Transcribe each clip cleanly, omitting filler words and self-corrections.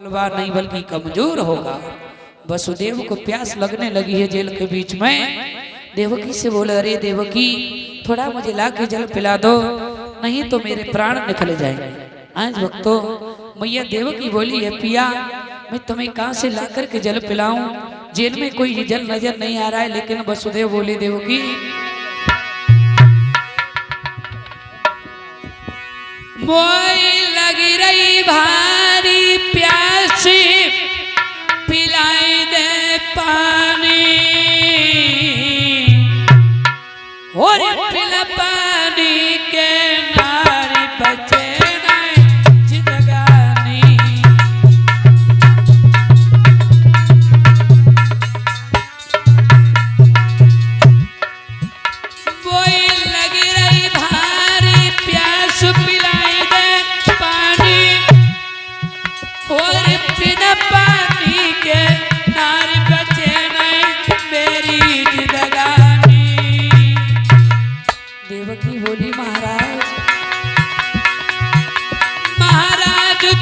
बलवान नहीं बल्कि कमजोर होगा। वसुदेव को प्यास लगने लगी है जेल के बीच में। देवकी से बोले, अरे देवकी थोड़ा मुझे ला के जल पिला दो, नहीं तो मेरे प्राण निकल जाएंगे। आज भक्तों मैया देवकी बोली है, पिया मैं तुम्हें कहां से ला करके जल पिलाऊं, जेल में कोई जल नजर नहीं आ रहा है। लेकिन वसुदेव बोले, देवकी मोई लगी रही भारी प्यास, पिलाई दे पानी, और पिला पानी के नारी बचे नहीं जिंदगानी। मोई लगी रही भारी प्यास, पिलाई दे पानी, और बिना पानी के नारी बचे नहीं मेरी जिंदगानी। देवकी बोली, महाराज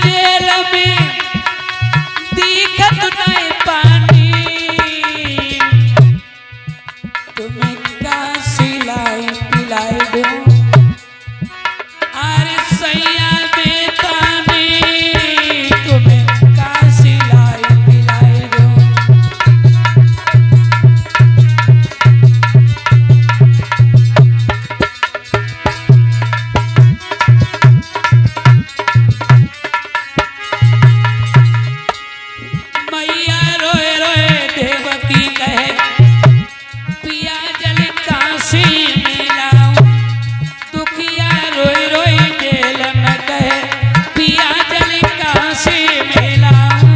जेल में दिखत नहीं पानी, तुम्हें क्या सिलाई पिलाई दूं, अरे सैया बेतानी तुम्हें क्या सिलाई पिलाई दूं। मैया रोए रोए देवकी कहे, पिया जल काशी मिलाऊं, दुखिया रोई रोई जेल में कहे, पिया जल काशी मिलाऊं।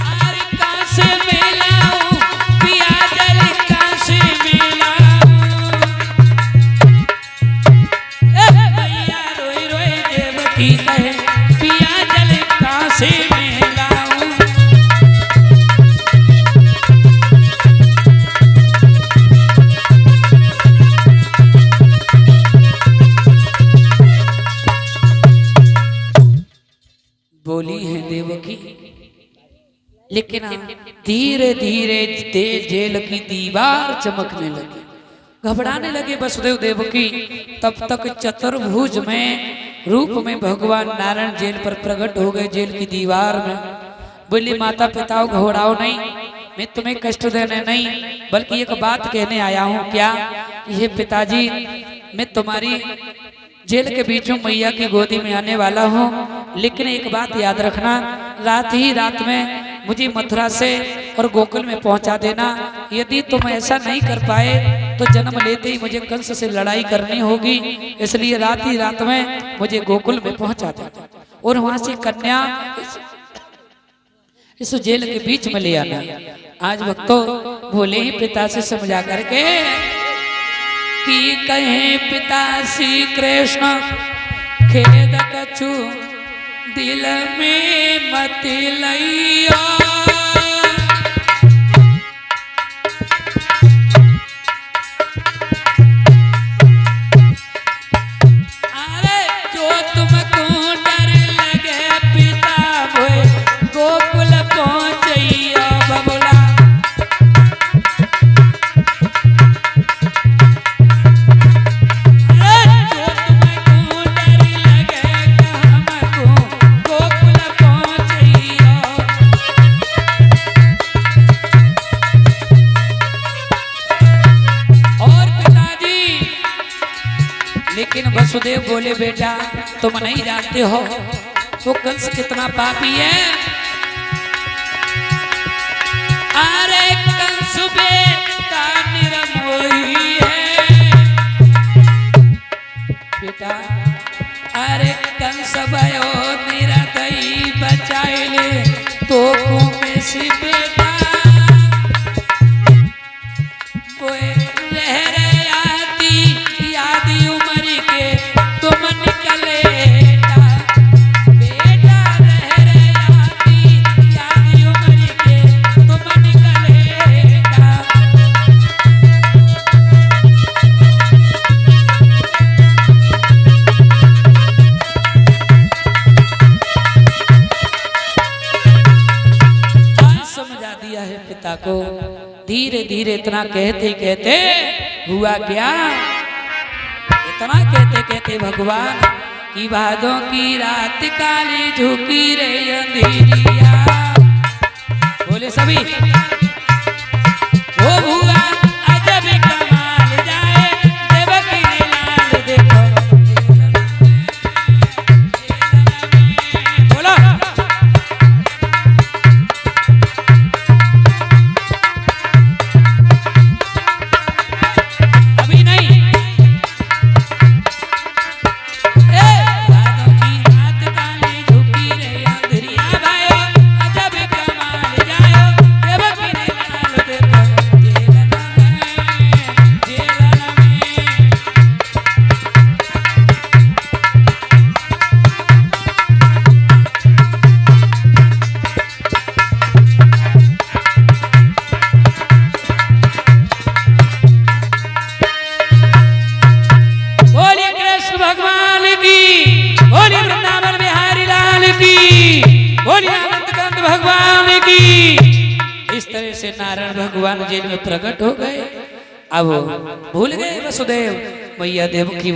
अरे काशी मिलाऊं, पिया जल काशी मिलाऊं। मैया रोई रोई देवकी कहे, पिया जल काशी मिलाऊं। बोली है देवकी, लेकिन धीरे धीरे जेल की दीवार चमकने लगी, घबराने लगे वसुदेव देवकी। तब तक चतुर्भुज में रूप में भगवान नारायण जेल पर प्रकट हो गए, जेल की दीवार में। बोली, माता पिताओं घबराओ नहीं, मैं तुम्हें कष्ट देने नहीं बल्कि एक बात कहने आया हूँ। क्या? ये पिताजी मैं तुम्हारी जेल के बीचों मैया की गोदी में आने वाला हूँ, लेकिन एक बात याद रखना, रात ही रात में मुझे मथुरा से और गोकुल में पहुंचा देना। यदि तुम ऐसा नहीं कर पाए तो जन्म लेते ही मुझे कंस से लड़ाई करनी होगी, इसलिए रात ही रात में मुझे गोकुल में पहुंचा देना और वहां से कन्या इस जेल के बीच में ले आना। आज भक्तों भोले ही पिता से समझा करके कि कहे पिता श्री कृष्ण खेद कछु दिल में मत लइयो, अरे जो तुमको डर लगे पिता मोए गोकुल पहुंचइयो बबुला। लेकिन वसुदेव बोले, बेटा तुम नहीं जानते हो वो कंस कितना पापी है। अरे कंस बेटा निरमोही है बेटा, अरे कंस भयो निरदयी बचाइले तो में से बेटा, कोई रह रहे आती यादी उम्र के तुम निकले बेटा, रह रहे आती यादी उम्र के तुम निकले। समझा दिया है पिता को। धीरे धीरे इतना कहते कहते हुआ क्या, इतना कहते कहते भगवान की बातों की रात काली झुकी रे अंधेरिया। बोले सभी वो हुआ अजब कमाल जाए देवकी ने लाल देखो। बोलो अभी नहीं। बातों की रात काली झुकी रे अंधेरिया भाई अजब कमाल जाए देवकी ने लाल देखो। बोलिए कृष्ण भगवान की, बोलिए वृंदावन बिहारी लाल की, बोलिए अनंत कंद भगवान की। इस तरह से नारायण भगवान जेल में प्रकट हो गए। अब भूल गए वसुदेव मैया देवकी।